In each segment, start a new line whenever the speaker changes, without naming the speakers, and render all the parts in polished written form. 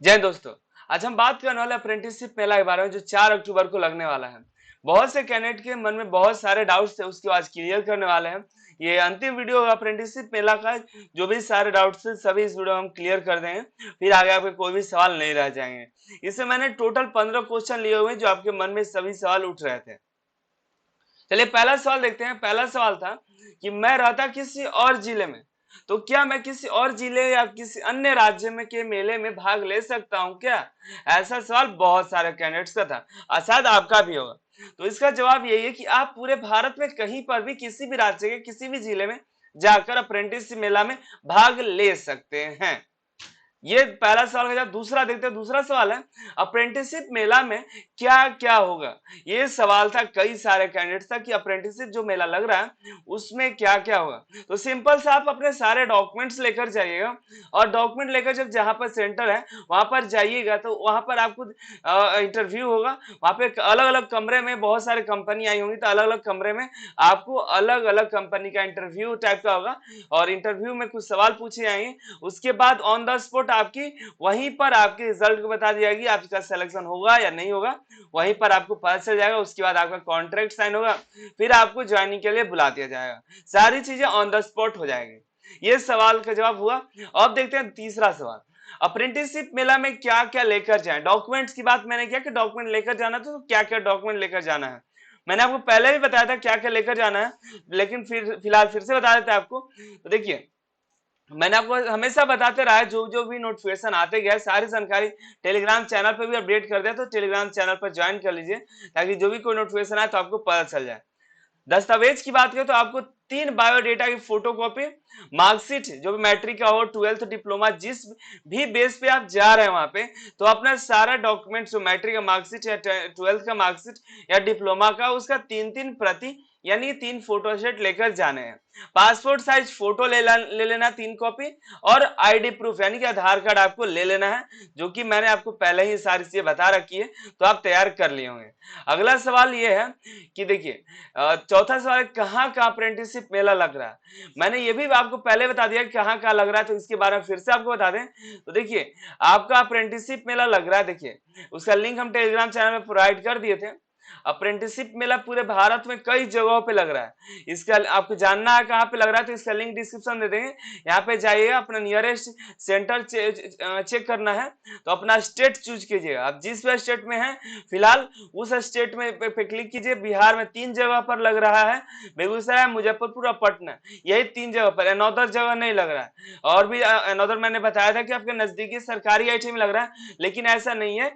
जय हिंद दोस्तों। आज हम बात करने वाले अप्रेंटिसशिप मेला के बारे में जो 4 अक्टूबर को लगने वाला है। बहुत से कैंडिडेट के मन में बहुत सारे डाउट्स थे, उसको आज क्लियर करने वाले हैं। ये अंतिम वीडियो होगा अप्रेंटिसशिप मेला का। जो भी सारे डाउट्स थे सभी इस वीडियो में हम क्लियर कर देंगे, फिर आगे आपके कोई भी सवाल नहीं रह जाएंगे। इससे मैंने टोटल 15 क्वेश्चन लिए हुए हैं जो आपके मन में सभी सवाल उठ रहे थे। चलिए पहला सवाल देखते हैं। पहला सवाल था कि मैं रहता किसी और जिले में, तो क्या मैं किसी और जिले या किसी अन्य राज्य में के मेले में भाग ले सकता हूं क्या? ऐसा सवाल बहुत सारे कैंडिडेट्स का था और शायद आपका भी होगा। तो इसका जवाब यही है कि आप पूरे भारत में कहीं पर भी किसी भी राज्य के किसी भी जिले में जाकर अप्रेंटिस मेला में भाग ले सकते हैं। ये पहला सवाल का जवाब। दूसरा देखते हैं। दूसरा सवाल है अप्रेंटिसशिप मेला में क्या क्या होगा। ये सवाल था कई सारे कैंडिडेट्स था कि अप्रेंटिसशिप जो मेला लग रहा है उसमें क्या क्या होगा। तो सिंपल सा आप अपने सारे डॉक्यूमेंट्स लेकर जाइएगा और डॉक्यूमेंट लेकर जब जहां पर सेंटर है वहां पर जाइएगा तो वहां पर आपको इंटरव्यू होगा। वहां पे अलग अलग कमरे में बहुत सारे कंपनी आई होंगी, तो अलग अलग कमरे में आपको अलग अलग कंपनी का इंटरव्यू टाइप का होगा और इंटरव्यू में कुछ सवाल पूछे जाएंगे। उसके बाद ऑन द स्पॉट आपकी वहीं पर आपके रिजल्ट को बता दिया जाएगी आपका सिलेक्शन होगा या नहीं होगा। वहीं पर आपको पता चल जाएगा। उसके बाद आपका कॉन्ट्रैक्ट साइन होगा, फिर आपको ज्वाइनिंग के लिए बुला दिया जाएगा। सारी चीजें ऑन द स्पॉट हो जाएंगी। ये सवाल का जवाब हुआ। अब देखते हैं तीसरा सवाल। अप्रेंटिसशिप मेला में क्या क्या लेकर जाएं। डॉक्यूमेंट्स की बात मैंने किया कि डॉक्यूमेंट लेकर जाना था, तो क्या क्या डॉक्यूमेंट लेकर जाना है मैंने आपको पहले भी बताया था क्या क्या लेकर जाना है, लेकिन फिर फिलहाल फिर से बता देते हैं आपको। तो देखिए मैंने आपको हमेशा बताते रहा है, जो जो भी नोटिफिकेशन आते गए सारी जानकारी टेलीग्राम चैनल पर भी अपडेट कर दिया, तो टेलीग्राम चैनल पर ज्वाइन कर लीजिए ताकि जो भी कोई नोटिफिकेशन आए तो आपको पता चल जाए। दस्तावेज की बात करें तो आपको 3 बायोडेटा की फोटोकॉपी, मार्कशीट जो भी मैट्रिक का हो, 12th डिप्लोमा, जिस भी बेस पे आप जा रहे हैं वहां पे, तो अपना सारा डॉक्यूमेंट जो मैट्रिक का मार्कशीट या 12th का मार्कशीट या डिप्लोमा का उसका 3-3 प्रति यानी 3 फोटो सेट लेकर जाने हैं। पासपोर्ट साइज फोटो ले लेना 3 कॉपी और आईडी प्रूफ यानी कि आधार कार्ड आपको ले लेना है, जो कि मैंने आपको पहले ही सारी चीजें बता रखी है, तो आप तैयार कर लिए होंगे। अगला सवाल ये है कि देखिए चौथा सवाल कहाँ का अप्रेंटिसशिप मेला लग रहा है। मैंने ये भी आपको पहले बता दिया कि कहाँ का लग रहा है, तो इसके बारे में फिर से आपको बता दें। तो देखिए आपका अप्रेंटिसशिप मेला लग रहा है, देखिए उसका लिंक हम टेलीग्राम चैनल में प्रोवाइड कर दिए थे। अप्रेंटिसशिप मेला पूरे भारत में कई जगहों पे लग रहा है। इसका आपको जानना है कहाँ पे लग रहा है, तो इसका लिंक डिस्क्रिप्शन दे देंगे। यहाँ पे जाइएगा, अपना नियरेस्ट सेंटर चेक करना है तो अपना स्टेट चूज कीजिएगा। आप जिस भी स्टेट में हैं फिलहाल उस स्टेट में पे क्लिक कीजिए। बिहार में 3 जगह पर लग रहा है, बेगूसराय, मुजफ्फरपुर और पटना, यही 3 जगह पर, अनदर जगह नहीं लग रहा है। और भी अनदर मैंने बताया था कि आपके नजदीकी सरकारी आईटी में लग रहा है, लेकिन ऐसा नहीं है।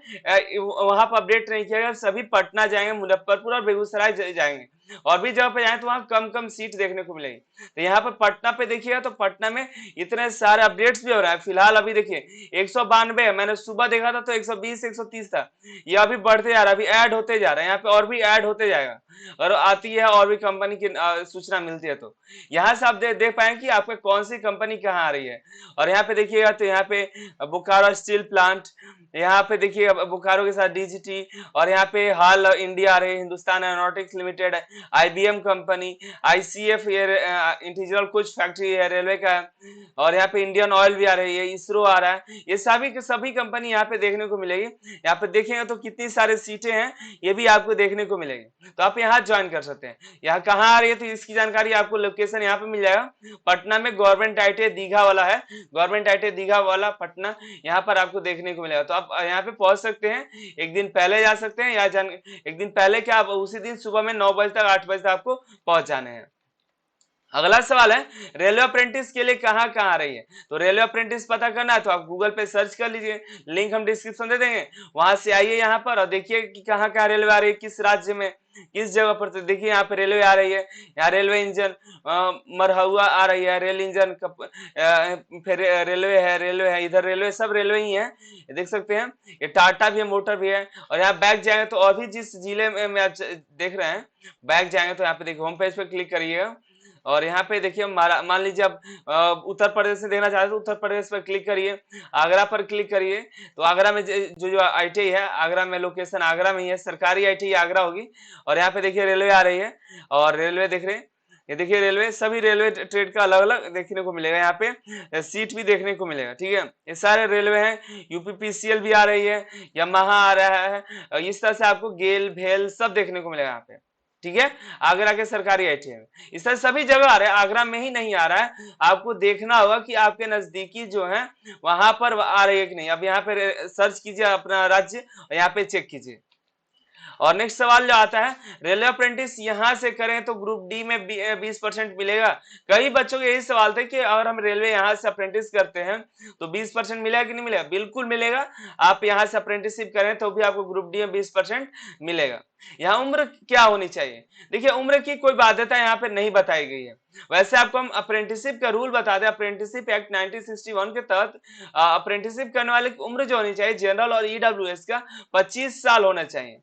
वहां पर अपडेट नहीं किया गया। सभी पटना जाएंगे, मुजफ्फरपुर और बेगूसराय जाएंगे, और भी जगह पे जाए तो वहां कम कम सीट देखने को मिलेगी। तो यहाँ पर पटना पे देखिएगा तो पटना में इतने सारे अपडेट्स भी हो रहा है। फिलहाल अभी देखिए 192 है, मैंने सुबह देखा था तो 120 130 था। ये अभी बढ़ते जा रहा है, अभी ऐड होते जा रहा है। यहाँ पे और भी ऐड होते जाएगा और आती है और भी कंपनी की सूचना मिलती है। तो यहाँ से आप देख पाएंगे कि आपका कौन सी कंपनी कहाँ आ रही है। और यहाँ पे देखिएगा तो यहाँ पे बोकारो स्टील प्लांट, यहाँ पे देखिए बोकारो के साथ डीजीटी, और यहाँ पे हाल इंडिया आ रही है, Hindustan aeronautics limited, IBM company, ICF integral कुछ फैक्ट्री है रेलवे का, और यहाँ पे इंडियन ऑयल भी आ रही है, इसरो आ रहा है। ये सभी के सभी कंपनी यहाँ पे देखने को मिलेगी। यहाँ पे देखेंगे तो कितनी सारी सीटें हैं ये भी आपको देखने को मिलेगी, तो आप यहाँ ज्वाइन कर सकते हैं। यहाँ कहाँ आ रही है तो इसकी जानकारी आपको लोकेशन यहाँ पे मिल जाएगा। पटना में गवर्नमेंट आईटीआई दीघा वाला है, गवर्नमेंट आईटीआई दीघा वाला पटना, यहाँ पर आपको देखने को मिलेगा। तो आप यहाँ पे पहुंच सकते हैं, एक दिन पहले जा सकते हैं या एक दिन पहले क्या, आप उसी दिन सुबह में 9 बजे तक 8 बजे तक आपको पहुंच जाने हैं। अगला सवाल है रेलवे अप्रेंटिस के लिए कहाँ कहाँ आ रही है। तो रेलवे अप्रेंटिस पता करना है तो आप गूगल पे सर्च कर लीजिए, लिंक हम डिस्क्रिप्शन दे देंगे, वहां से आइए यहाँ पर और देखिए कि कहाँ कहाँ रेलवे आ रही है, किस राज्य में, किस जगह पर। तो देखिए यहाँ पे रेलवे आ रही है, यहाँ रेलवे इंजन मरहुआ आ रही है, रेल इंजन फिर रेलवे है, इधर रेलवे, सब रेलवे ही है, देख सकते हैं। ये टाटा भी है, मोटर भी है। और यहाँ बैक जाएंगे तो और भी जिस जिले में आप देख रहे हैं, बैक जाएंगे तो यहाँ पे देखिए होम पेज पे क्लिक करिएगा और यहाँ पे देखिए मान लीजिए आप उत्तर प्रदेश से देखना चाहते हैं तो उत्तर प्रदेश पर क्लिक करिए, आगरा पर क्लिक करिए। तो आगरा में जो जो आईटीआई है आगरा में, लोकेशन आगरा में ही है, सरकारी आईटीआई आगरा होगी। और यहाँ पे देखिए रेलवे आ रही है और रेलवे देख रहे हैं, ये देखिए रेलवे, सभी रेलवे ट्रेड का अलग अलग देखने को मिलेगा, यहाँ पे सीट भी देखने को मिलेगा। ठीक है, ये सारे रेलवे हैं, यूपीपीसीएल भी आ रही है, यमाहा आ रहा है, इस तरह से आपको गेल भेल सब देखने को मिलेगा यहाँ पे। ठीक है, आगरा के सरकारी आईटीआई इस तरह सभी जगह आ रहे हैं, आगरा में ही नहीं आ रहा है। आपको देखना होगा कि आपके नजदीकी जो है वहां पर आ रही है कि नहीं। अब यहाँ पे सर्च कीजिए अपना राज्य और यहाँ पे चेक कीजिए। और नेक्स्ट सवाल जो आता है, रेलवे अप्रेंटिस यहां से करें तो ग्रुप डी में 20% मिलेगा। कई बच्चों के यही सवाल थे कि अगर हम रेलवे यहां से अप्रेंटिस करते हैं तो 20% मिलेगा कि नहीं मिलेगा। बिल्कुल मिलेगा, आप यहां से अप्रेंटिसशिप करें तो भी आपको ग्रुप डी में 20% मिलेगा। यहाँ उम्र क्या होनी चाहिए, देखिए उम्र की कोई बाध्यता यहाँ पे नहीं बताई गई है। वैसे आपको हम अप्रेंटिसशिप का रूल बता दें, अप्रेंटिसशिप एक्ट 1961 के तहत अप्रेंटिसशिप करने वाले की उम्र जो होनी चाहिए जनरल और ईडब्ल्यूएस का 25 साल होना चाहिए।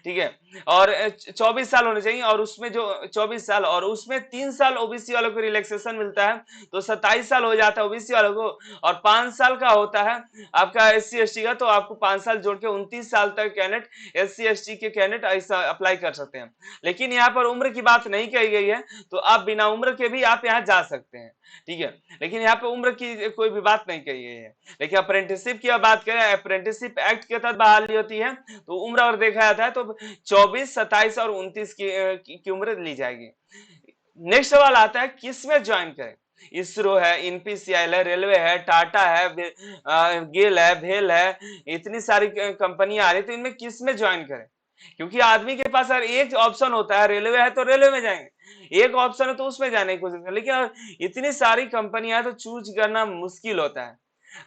ठीक है, और 24 साल होने चाहिए, और उसमें जो 24 साल और उसमें 3 साल ओबीसी वालों को रिलैक्सेशन मिलता है तो 27 साल हो जाता है ओबीसी वालों को, और 5 साल का होता है आपका एससी एसटी का, तो आपको 5 साल जोड़ के 29 साल तक कैंडिडेट एससी एसटी के कैंडिडेट ऐसा अप्लाई कर सकते हैं। लेकिन यहाँ पर उम्र की बात नहीं कही गई है, तो आप बिना उम्र के भी आप यहाँ जा सकते हैं। ठीक है, लेकिन यहाँ पे उम्र की कोई भी बात नहीं कही गई है। लेकिन अप्रेंटिसशिप की बात करें, अप्रेंटिसशिप एक्ट के तहत बहाली होती है, तो उम्र अगर देखा जाता है तो 24, 27 और 29 की उम्र ली जाएगी। नेक्स्ट सवाल आता है किस में ज्वाइन करें। इसरो है, एनपीसीआईएल है, रेलवे है, टाटा है, गेल है, भेल है, इतनी सारी कंपनियां आ रही, तो इनमें किस में ज्वाइन करें। क्योंकि आदमी के पास अगर एक ऑप्शन होता है, रेलवे है तो रेलवे में जाएंगे, एक ऑप्शन है तो उसमें जाने की कोशिश करें, लेकिन इतनी सारी कंपनियां तो चूज करना मुश्किल होता है।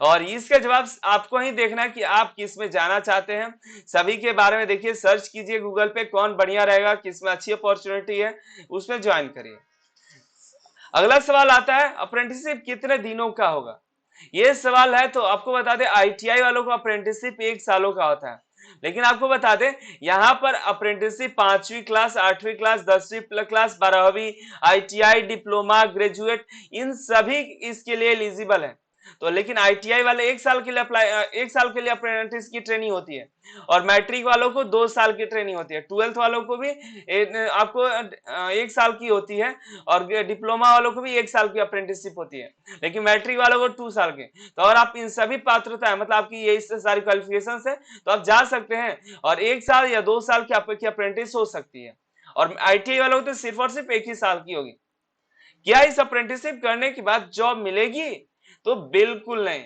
और इसका जवाब आपको ही देखना है कि आप किस में जाना चाहते हैं। सभी के बारे में देखिए, सर्च कीजिए गूगल पे कौन बढ़िया रहेगा, किस में अच्छी अपॉर्चुनिटी है, उसमें ज्वाइन करिए। अगला सवाल आता है अप्रेंटिसशिप कितने दिनों का होगा। ये सवाल है तो आपको बता दें आईटीआई वालों का अप्रेंटिसशिप 1 सालों का होता है। लेकिन आपको बता दें यहाँ पर अप्रेंटिसशिप 5वीं क्लास, 8वीं क्लास, 10वीं क्लास, 12वीं, आईटीआई, डिप्लोमा, ग्रेजुएट, इन सभी इसके लिए एलिजिबल है। तो लेकिन आईटीआई वाले 1 साल के लिए एक साल के लिए अप्रेंटिस की ट्रेनिंग होती है, और मैट्रिक वालों को 2 साल की ट्रेनिंग होती है, 12th वालों को भी आपको 1 साल की होती है, और डिप्लोमा वालों को भी 1 साल की अप्रेंटिसशिप होती है, लेकिन मैट्रिक वालों को 2 साल के। तो अगर आप इन सभी पात्रता है, मतलब आपकी ये सारी क्वालिफिकेशन है, तो आप जा सकते हैं, और 1 साल या 2 साल की आपकी अप्रेंटिस हो सकती है। और आईटीआई वालों को तो सिर्फ और सिर्फ 1 ही साल की होगी। क्या इस अप्रेंटिसशिप करने के बाद जॉब मिलेगी, तो बिल्कुल नहीं।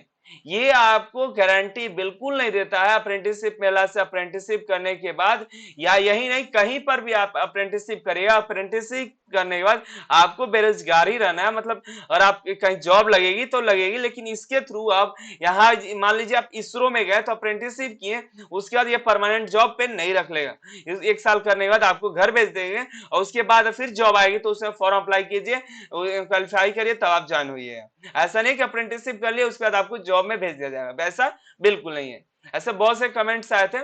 ये आपको गारंटी बिल्कुल नहीं देता है। अप्रेंटिसशिप मेला से अप्रेंटिसशिप करने के बाद, या यही नहीं कहीं पर भी आप अप्रेंटिसशिप करिएगा, अप्रेंटिसशिप करने के बाद आपको बेरोजगार ही रहना है। मतलब और आप कहीं जॉब लगेगी तो लगेगी, लेकिन इसके थ्रू आप यहाँ मान लीजिए आप इसरो में गए तो अप्रेंटिसशिप किए, उसके बाद ये परमानेंट जॉब पे नहीं रख लेगा। 1 साल करने के बाद आपको घर भेज देंगे, और उसके बाद फिर जॉब आएगी तो उसमें फॉर्म अप्लाई कीजिए, क्वालिफाई करिए, तब आप ज्वाइन होइए। ऐसा नहीं कि अप्रेंटिसशिप कर लिए उसके बाद आपको जॉब में भेज दिया जाएगा, वैसा बिल्कुल नहीं है। ऐसे बहुत से कमेंट्स आए थे।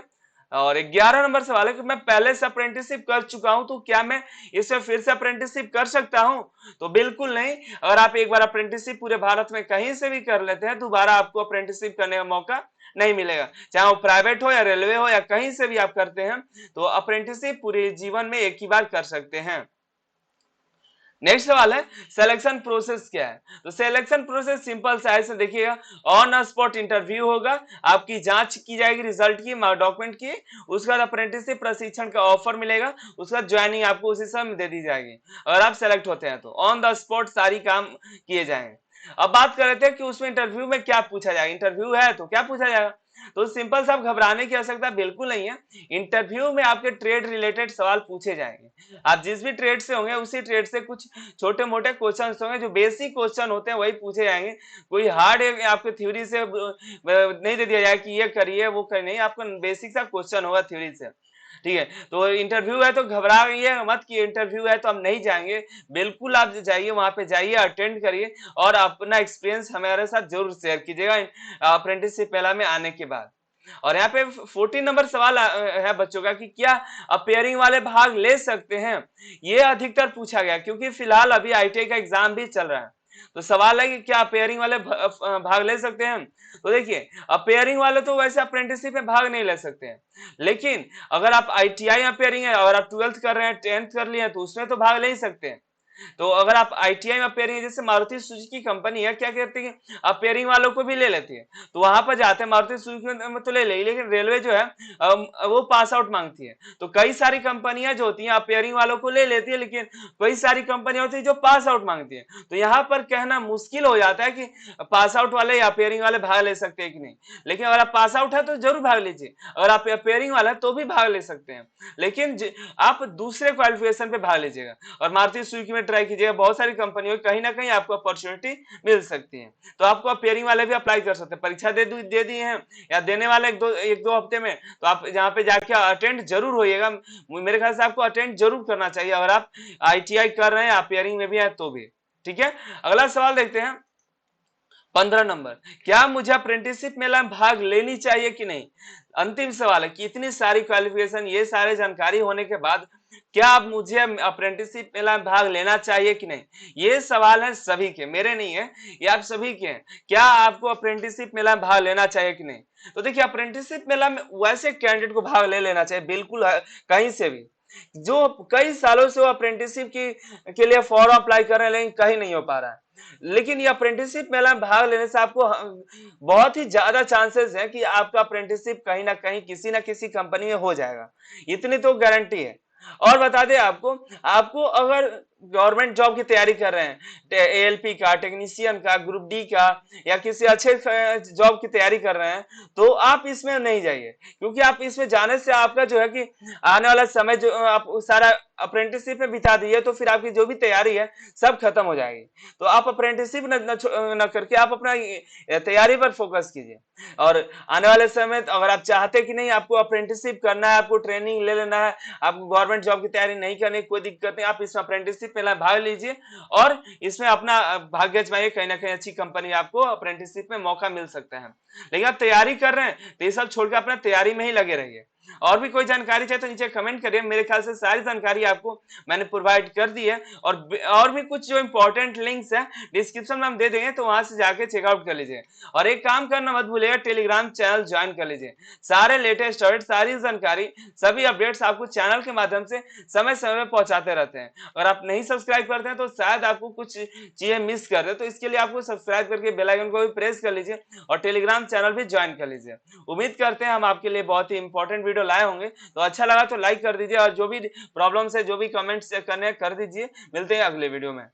और 11 नंबर सवाल है कि मैं पहले से अप्रेंटिसशिप कर चुका हूं तो क्या मैं इसमें फिर से अप्रेंटिसशिप कर सकता हूं, तो बिल्कुल नहीं। अगर आप एक बार अप्रेंटिसशिप पूरे भारत में कहीं से भी कर लेते हैं, दोबारा आपको अप्रेंटिसशिप करने का मौका नहीं मिलेगा, चाहे वो प्राइवेट हो या रेलवे हो या कहीं से भी आप करते हैं, तो अप्रेंटिसशिप पूरे जीवन में एक ही बार कर सकते हैं। नेक्स्ट सवाल है सिलेक्शन प्रोसेस क्या है। तो सिलेक्शन प्रोसेस सिंपल सा है, देखिएगा ऑन स्पॉट इंटरव्यू होगा, आपकी जांच की जाएगी रिजल्ट की, डॉक्यूमेंट की, उसके बाद अप्रेंटिसशिप प्रशिक्षण का ऑफर मिलेगा, उसके बाद ज्वाइनिंग आपको उसी समय दे दी जाएगी। अगर आप सेलेक्ट होते हैं तो ऑन द स्पॉट सारी काम किए जाएंगे। अब बात कर रहे थे कि उसमें इंटरव्यू में क्या पूछा जाएगा, इंटरव्यू है तो क्या पूछा जाएगा। तो सिंपल सा घबराने की आवश्यकता बिल्कुल नहीं है। इंटरव्यू में आपके ट्रेड रिलेटेड सवाल पूछे जाएंगे, आप जिस भी ट्रेड से होंगे उसी ट्रेड से कुछ छोटे मोटे क्वेश्चन होंगे, जो बेसिक क्वेश्चन होते हैं वही पूछे जाएंगे। कोई हार्ड आपके थ्योरी से नहीं दे दिया जाए कि ये करिए वो करिए, नहीं, आपका बेसिक सा क्वेश्चन होगा थ्योरी से। ठीक है, तो इंटरव्यू है तो घबराइए मत कि इंटरव्यू है तो हम नहीं जाएंगे, बिल्कुल आप जाइए, वहां पे जाइए, अटेंड करिए, और अपना एक्सपीरियंस हमारे साथ जरूर शेयर कीजिएगा अप्रेंटिसशिप मेला में आने के बाद। और यहाँ पे 14 नंबर सवाल है बच्चों का कि क्या अपेयरिंग वाले भाग ले सकते हैं। ये अधिकतर पूछा गया क्योंकि फिलहाल अभी आईटीआई का एग्जाम भी चल रहा है, तो सवाल है कि क्या अपेयरिंग वाले भाग ले सकते हैं। तो देखिए अपेयरिंग वाले तो वैसे अप्रेंटिसशिप में भाग नहीं ले सकते हैं, लेकिन अगर आप आईटीआई अपेयरिंग है और आप 12th कर रहे हैं, 10th कर लिए हैं, तो उसमें तो भाग ले ही सकते हैं। तो अगर आप आईटीआई में अपेयरिंग, जैसे मारुति सुजुकी कंपनी है, क्या कहती है अपेयरिंग वालों को भी ले लेती है, तो वहां पर जाते हैं मारुति सुजुकी में तो ले लेगी, लेकिन रेलवे जो है वो पास आउट मांगती है। तो कई सारी कंपनियां जो होती हैं अपेयरिंग वालों को ले लेती है, लेकिन कई सारी कंपनियां होती है जो पास आउट मांगती है। तो यहाँ पर कहना मुश्किल हो जाता है कि पास आउट वाले या अपेयरिंग वाले भाग ले सकते हैं कि नहीं। लेकिन अगर आप पास आउट है तो जरूर भाग लीजिए, अगर आप अपेयरिंग वाला है तो भी भाग ले सकते हैं, लेकिन आप दूसरे क्वालिफिकेशन पे भाग लीजिएगा और मारुति सुजुकी में ट्राई कीजिएगा। बहुत सारी कंपनियों कहीं ना कहीं आपको अपॉर्चुनिटी मिल सकती है। तो आपको अपेयरिंग वाले भी अप्लाई कर सकते हैं, परीक्षा दे दी है या देने वाले एक दो हफ्ते में, तो आप यहाँ पे जाके अटेंड जरूर होइएगा। मेरे ख्याल से आपको अटेंड जरूर करना चाहिए अगर आप आईटीआई कर रहे हैं, अपेयरिंग में भी है तो भी। ठीक है, अगला सवाल देखते हैं 15 नंबर, क्या मुझे अप्रेंटिसशिप मेला में भाग लेनी चाहिए कि नहीं। अंतिम सवाल है कि इतनी सारी क्वालिफिकेशन, ये सारे जानकारी होने के बाद क्या आप मुझे अप्रेंटिसशिप मेला में भाग लेना चाहिए कि नहीं। ये सवाल है सभी के, मेरे नहीं है, ये आप सभी के हैं। क्या आपको अप्रेंटिसशिप मेला में भाग लेना चाहिए कि नहीं। तो देखिए, अप्रेंटिसशिप मेला में वैसे कैंडिडेट को भाग ले लेना चाहिए, बिल्कुल कहीं से भी, जो कई सालों से वो अप्रेंटिसशिप के लिए फॉर्म अप्लाई कर रहे हैं लेकिन कहीं नहीं हो पा रहा है। लेकिन ये अप्रेंटिसशिप मेला में भाग लेने से आपको बहुत ही ज्यादा चांसेस है कि आपका अप्रेंटिसशिप कहीं ना कहीं किसी ना किसी कंपनी में हो जाएगा, इतनी तो गारंटी है। और बता दें आपको, आपको अगर गवर्नमेंट जॉब की तैयारी कर रहे हैं, एएलपी का, टेक्नीशियन का, ग्रुप डी का, या किसी अच्छे जॉब की तैयारी कर रहे हैं, तो आप इसमें नहीं जाइए, क्योंकि आप इसमें जाने से आपका जो है कि आने वाला समय जो आप सारा अप्रेंटिसशिप में बिता दिए, तो फिर आपकी जो भी तैयारी है सब खत्म हो जाएगी। तो आप अप्रेंटिसशिप न करके आप अपना तैयारी पर फोकस कीजिए। और आने वाले समय अगर आप चाहते कि नहीं आपको अप्रेंटिसशिप करना है, आपको ट्रेनिंग ले लेना है, आपको गवर्नमेंट जॉब की तैयारी नहीं करनी, कोई दिक्कत नहीं, आप इसमें अप्रेंटिसशिप में भाग लीजिए और इसमें अपना भाग्य आजमाइए, कहीं ना कहीं अच्छी कंपनी आपको अप्रेंटिसशिप में मौका मिल सकता है। लेकिन आप तैयारी कर रहे हैं तो ये सब छोड़कर अपना तैयारी में ही लगे रहिए। और भी कोई जानकारी चाहिए तो नीचे कमेंट करिए, मेरे ख्याल से सारी जानकारी आपको मैंने प्रोवाइड कर दी है। और भी कुछ जो इंपॉर्टेंट लिंक्स है डिस्क्रिप्शन में हम दे देंगे, तो वहां से जाके चेकआउट कर लीजिए। और एक काम करना मत भूलिएगा, टेलीग्राम चैनल ज्वाइन कर लीजिए। सारे लेटेस्ट अपडेट, सारी जानकारी, सभी अपडेट्स आपको चैनल के माध्यम से समय समय में पहुंचाते रहते हैं। अगर आप नहीं सब्सक्राइब करते हैं तो शायद आपको कुछ चीजें मिस कर दे, तो इसके लिए आपको सब्सक्राइब करके बेल आइकन को भी प्रेस कर लीजिए और टेलीग्राम चैनल भी ज्वाइन कर लीजिए। उम्मीद करते हैं हम आपके लिए बहुत ही इंपॉर्टेंट वीडियो लाए होंगे। तो अच्छा लगा तो लाइक कर दीजिए और जो भी प्रॉब्लम्स है, जो भी कमेंट्स करने कर दीजिए। मिलते हैं अगले वीडियो में।